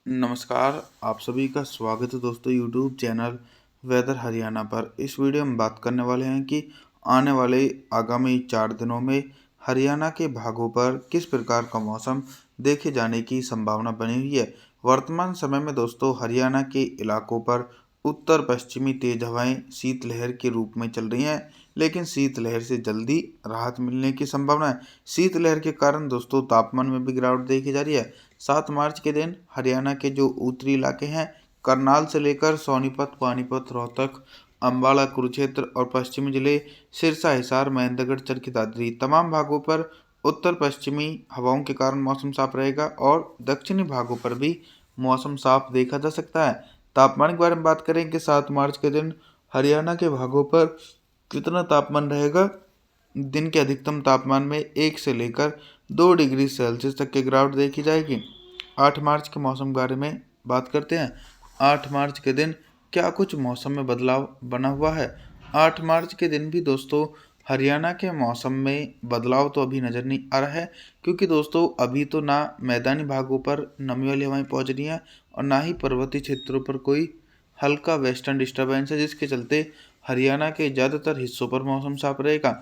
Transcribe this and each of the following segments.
नमस्कार, आप सभी का स्वागत है दोस्तों यूट्यूब चैनल वेदर हरियाणा पर। इस वीडियो में बात करने वाले हैं कि आने वाले आगामी 4 दिनों में हरियाणा के भागों पर किस प्रकार का मौसम देखे जाने की संभावना बनी हुई है। वर्तमान समय में दोस्तों हरियाणा के इलाकों पर उत्तर पश्चिमी तेज हवाएं शीतलहर के रूप में चल रही हैं, लेकिन शीतलहर से जल्दी राहत मिलने की संभावना है। शीतलहर के कारण दोस्तों तापमान में भी गिरावट देखी जा रही है। 7 मार्च के दिन हरियाणा के जो उत्तरी इलाके हैं, करनाल से लेकर सोनीपत, पानीपत, रोहतक, अम्बाला, कुरुक्षेत्र और पश्चिमी जिले सिरसा, हिसार, महेंद्रगढ़, चरखी दादरी तमाम भागों पर उत्तर पश्चिमी हवाओं के कारण मौसम साफ रहेगा और दक्षिणी भागों पर भी मौसम साफ देखा जा सकता है। तापमान के बारे में बात करें कि 7 मार्च के दिन हरियाणा के भागों पर कितना तापमान रहेगा। दिन के अधिकतम तापमान में 1 से लेकर 2 डिग्री सेल्सियस तक की गिरावट देखी जाएगी। 8 मार्च के मौसम के बारे में बात करते हैं। 8 मार्च के दिन क्या कुछ मौसम में बदलाव बना हुआ है। 8 मार्च के दिन भी दोस्तों हरियाणा के मौसम में बदलाव तो अभी नज़र नहीं आ रहा है, क्योंकि दोस्तों अभी तो ना मैदानी भागों पर नमी वाली हवाएं पहुंच रही हैं और ना ही पर्वतीय क्षेत्रों पर कोई हल्का वेस्टर्न डिस्टर्बेंस है, जिसके चलते हरियाणा के ज़्यादातर हिस्सों पर मौसम साफ रहेगा।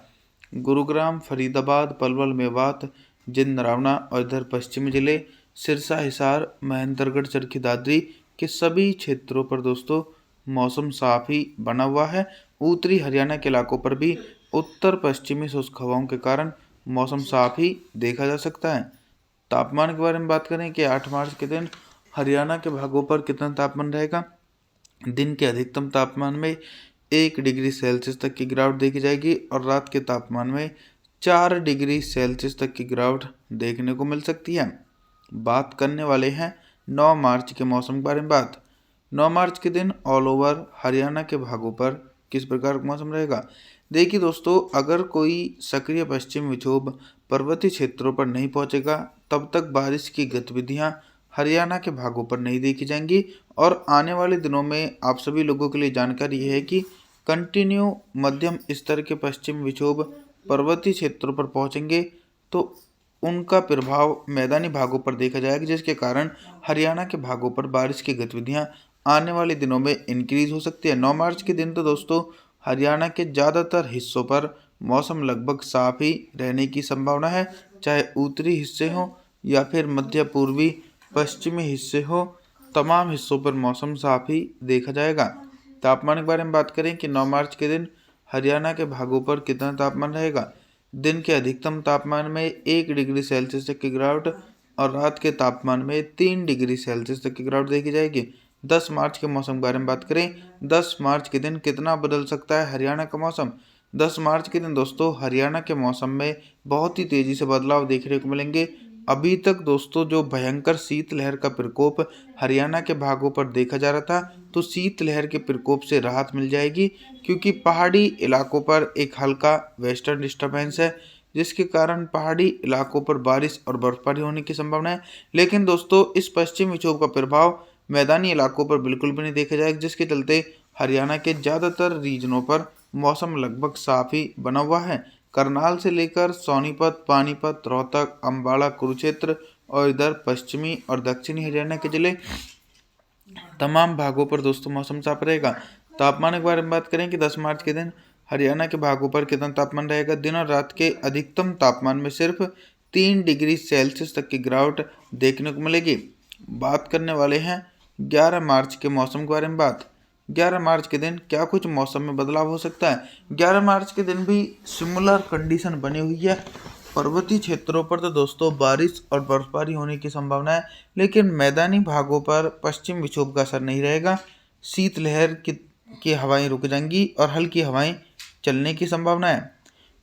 गुरुग्राम, फरीदाबाद, पलवल, मेवात, जिंद, नरावना और इधर पश्चिमी जिले सिरसा, हिसार, महेंद्रगढ़, चरखी दादरी के सभी क्षेत्रों पर दोस्तों मौसम साफ ही बना हुआ है। उत्तरी हरियाणा के इलाकों पर भी उत्तर पश्चिमी शुष्क हवाओं के कारण मौसम साफ ही देखा जा सकता है। तापमान के बारे में बात करें कि 8 मार्च के दिन हरियाणा के भागों पर कितना तापमान रहेगा। दिन के अधिकतम तापमान में 1 डिग्री सेल्सियस तक की गिरावट देखी जाएगी और रात के तापमान में 4 डिग्री सेल्सियस तक की गिरावट देखने को मिल सकती है। बात करने वाले हैं 9 मार्च के मौसम के बारे में। 9 मार्च के दिन ऑल ओवर हरियाणा के भागों पर किस प्रकार का मौसम रहेगा। देखिए दोस्तों, अगर कोई सक्रिय पश्चिम विक्षोभ पर्वतीय क्षेत्रों पर नहीं पहुंचेगा, तब तक बारिश की गतिविधियां हरियाणा के भागों पर नहीं देखी जाएंगी। और आने वाले दिनों में आप सभी लोगों के लिए जानकारी यह है कि कंटिन्यू मध्यम स्तर के पश्चिम विक्षोभ पर्वतीय क्षेत्रों पर पहुंचेंगे, तो उनका प्रभाव मैदानी भागों पर देखा जाएगा, जिसके कारण हरियाणा के भागों पर बारिश की गतिविधियां आने वाले दिनों में इंक्रीज हो सकती है। 9 मार्च के दिन तो दोस्तों हरियाणा के ज़्यादातर हिस्सों पर मौसम लगभग साफ ही रहने की संभावना है, चाहे उत्तरी हिस्से हो या फिर मध्य पूर्वी पश्चिमी हिस्से हो, तमाम हिस्सों पर मौसम साफ ही देखा जाएगा। तापमान के बारे में बात करें कि 9 मार्च के दिन हरियाणा के भागों पर कितना तापमान रहेगा। दिन के अधिकतम तापमान में 1 डिग्री सेल्सियस तक की गिरावट और रात के तापमान में 3 डिग्री सेल्सियस तक की गिरावट देखी जाएगी। 10 मार्च के मौसम के बारे में बात करें, 10 मार्च के दिन कितना बदल सकता है हरियाणा का मौसम। 10 मार्च के दिन दोस्तों हरियाणा के मौसम में बहुत ही तेज़ी से बदलाव देखने को मिलेंगे। अभी तक दोस्तों जो भयंकर शीतलहर का प्रकोप हरियाणा के भागों पर देखा जा रहा था, तो शीतलहर के प्रकोप से राहत मिल जाएगी, क्योंकि पहाड़ी इलाकों पर एक हल्का वेस्टर्न डिस्टर्बेंस है, जिसके कारण पहाड़ी इलाकों पर बारिश और बर्फबारी होने की संभावना है। लेकिन दोस्तों इस पश्चिमी विक्षोभ का प्रभाव मैदानी इलाकों पर बिल्कुल भी नहीं देखा जाएगा, जिसके चलते हरियाणा के ज़्यादातर रीजनों पर मौसम लगभग साफ ही बना हुआ है। करनाल से लेकर सोनीपत, पानीपत, रोहतक, अम्बाला, कुरुक्षेत्र और इधर पश्चिमी और दक्षिणी हरियाणा के जिले तमाम भागों पर दोस्तों मौसम साफ रहेगा। तापमान के बारे में बात करें कि 10 मार्च के दिन हरियाणा के भागों पर कितना तापमान रहेगा। दिन और रात के अधिकतम तापमान में सिर्फ 3 डिग्री सेल्सियस तक की गिरावट देखने को मिलेगी। बात करने वाले हैं 11 मार्च के मौसम के बारे में। 11 मार्च के दिन क्या कुछ मौसम में बदलाव हो सकता है। 11 मार्च के दिन भी सिमिलर कंडीशन बनी हुई है। पर्वतीय क्षेत्रों पर तो दोस्तों बारिश और बर्फबारी होने की संभावना है, लेकिन मैदानी भागों पर पश्चिम विक्षोभ का असर नहीं रहेगा। शीतलहर की हवाएं रुक जाएंगी और हल्की हवाएं चलने की संभावना है।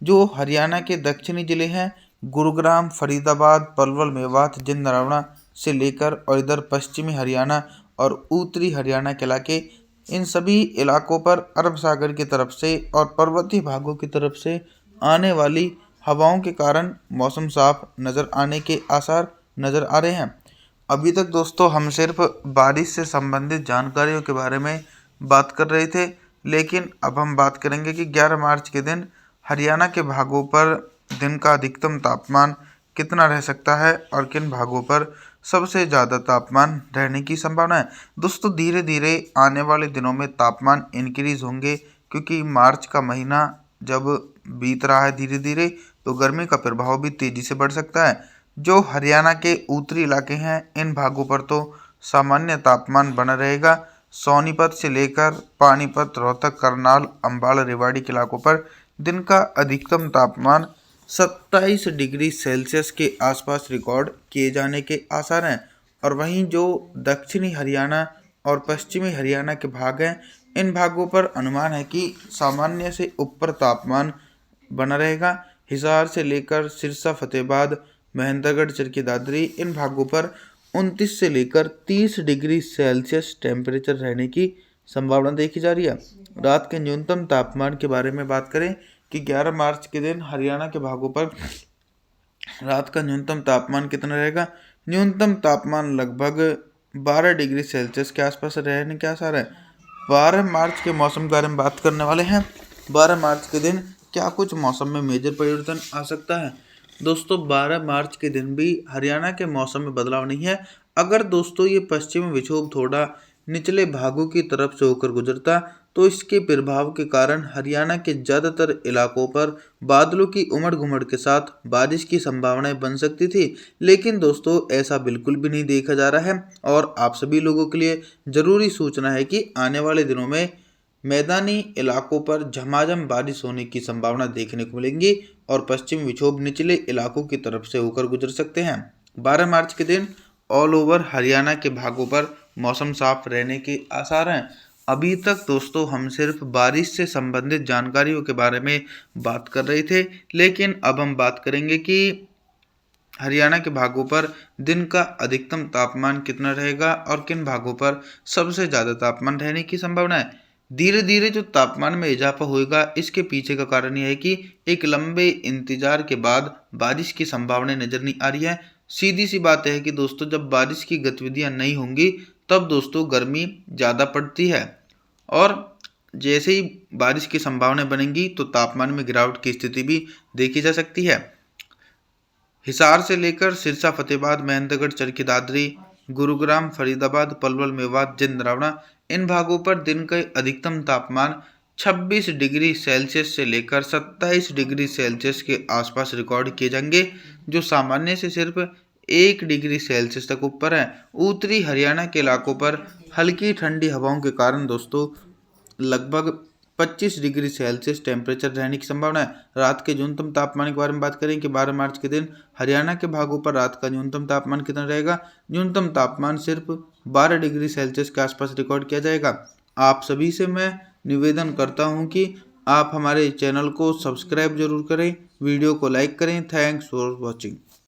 जो हरियाणा के दक्षिणी जिले हैं, गुरुग्राम, फरीदाबाद, पलवल, मेवात, जिंद, नरावना से लेकर और इधर पश्चिमी हरियाणा और उत्तरी हरियाणा के इलाके, इन सभी इलाकों पर अरब सागर की तरफ से और पर्वतीय भागों की तरफ से आने वाली हवाओं के कारण मौसम साफ नज़र आने के आसार नज़र आ रहे हैं। अभी तक दोस्तों हम सिर्फ बारिश से संबंधित जानकारियों के बारे में बात कर रहे थे, लेकिन अब हम बात करेंगे कि 11 मार्च के दिन हरियाणा के भागों पर दिन का अधिकतम तापमान कितना रह सकता है और किन भागों पर सबसे ज़्यादा तापमान रहने की संभावना है। दोस्तों धीरे धीरे आने वाले दिनों में तापमान इंक्रीज होंगे, क्योंकि मार्च का महीना जब बीत रहा है धीरे धीरे, तो गर्मी का प्रभाव भी तेजी से बढ़ सकता है। जो हरियाणा के उत्तरी इलाके हैं, इन भागों पर तो सामान्य तापमान बना रहेगा। सोनीपत से लेकर पानीपत, रोहतक, करनाल, अंबाला, रेवाड़ी के इलाकों पर दिन का अधिकतम तापमान 27 डिग्री सेल्सियस के आसपास रिकॉर्ड किए जाने के आसार हैं। और वहीं जो दक्षिणी हरियाणा और पश्चिमी हरियाणा के भाग हैं, इन भागों पर अनुमान है कि सामान्य से ऊपर तापमान बना रहेगा। हिसार से लेकर सिरसा, फतेहाबाद, महेंद्रगढ़, चरखी दादरी, इन भागों पर 29 से लेकर 30 डिग्री सेल्सियस टेम्परेचर रहने की संभावना देखी जा रही है। रात के न्यूनतम तापमान के बारे में बात करें कि 11 मार्च के दिन हरियाणा के भागों पर रात का न्यूनतम तापमान कितना रहेगा। न्यूनतम तापमान लगभग 12 डिग्री सेल्सियस के आसपास रहने के आसार है। 12 मार्च के मौसम के बारे में बात करने वाले हैं। 12 मार्च के दिन क्या कुछ मौसम में मेजर परिवर्तन आ सकता है। दोस्तों 12 मार्च के दिन भी हरियाणा के मौसम में बदलाव नहीं है। अगर दोस्तों ये पश्चिमी विक्षोभ थोड़ा निचले भागों की तरफ से होकर गुजरता, तो इसके प्रभाव के कारण हरियाणा के ज़्यादातर इलाकों पर बादलों की उमड़ घुमड़ के साथ बारिश की संभावनाएं बन सकती थी। लेकिन दोस्तों ऐसा बिल्कुल भी नहीं देखा जा रहा है। और आप सभी लोगों के लिए ज़रूरी सूचना है कि आने वाले दिनों में मैदानी इलाकों पर झमाझम बारिश होने की संभावना देखने को मिलेंगी और पश्चिमी विक्षोभ निचले इलाकों की तरफ से होकर गुजर सकते हैं। 12 मार्च के दिन ऑल ओवर हरियाणा के भागों पर मौसम साफ रहने के आसार हैं। अभी तक दोस्तों हम सिर्फ बारिश से संबंधित जानकारियों के बारे में बात कर रहे थे, लेकिन अब हम बात करेंगे कि हरियाणा के भागों पर दिन का अधिकतम तापमान कितना रहेगा और किन भागों पर सबसे ज़्यादा तापमान रहने की संभावना है। धीरे धीरे जो तापमान में इजाफा होगा, इसके पीछे का कारण यह है कि एक लंबे इंतजार के बाद बारिश की संभावना नज़र नहीं आ रही है। सीधी सी बात है कि दोस्तों जब बारिश की गतिविधियां नहीं होंगी, तब दोस्तों गर्मी ज़्यादा पड़ती है। और जैसे ही बारिश की संभावना बनेंगी, तो तापमान में गिरावट की स्थिति भी देखी जा सकती है। हिसार से लेकर सिरसा, फतेहाबाद, महेंद्रगढ़, चरखी दादरी, गुरुग्राम, फरीदाबाद, पलवल, मेवात, जिंद, रावणा, इन भागों पर दिन का अधिकतम तापमान 26 डिग्री सेल्सियस से लेकर 27 डिग्री सेल्सियस के आसपास रिकॉर्ड किए जाएंगे, जो सामान्य से सिर्फ 1 डिग्री सेल्सियस तक ऊपर है। उत्तरी हरियाणा के इलाकों पर हल्की ठंडी हवाओं के कारण दोस्तों लगभग 25 डिग्री सेल्सियस टेम्परेचर रहने की संभावना है। रात के न्यूनतम तापमान के बारे में बात करें कि 12 मार्च के दिन हरियाणा के भागों पर रात का न्यूनतम तापमान कितना रहेगा। न्यूनतम तापमान सिर्फ 12 डिग्री सेल्सियस के आसपास रिकॉर्ड किया जाएगा। आप सभी से मैं निवेदन करता हूं कि आप हमारे चैनल को सब्सक्राइब जरूर करें, वीडियो को लाइक करें। Thanks for watching.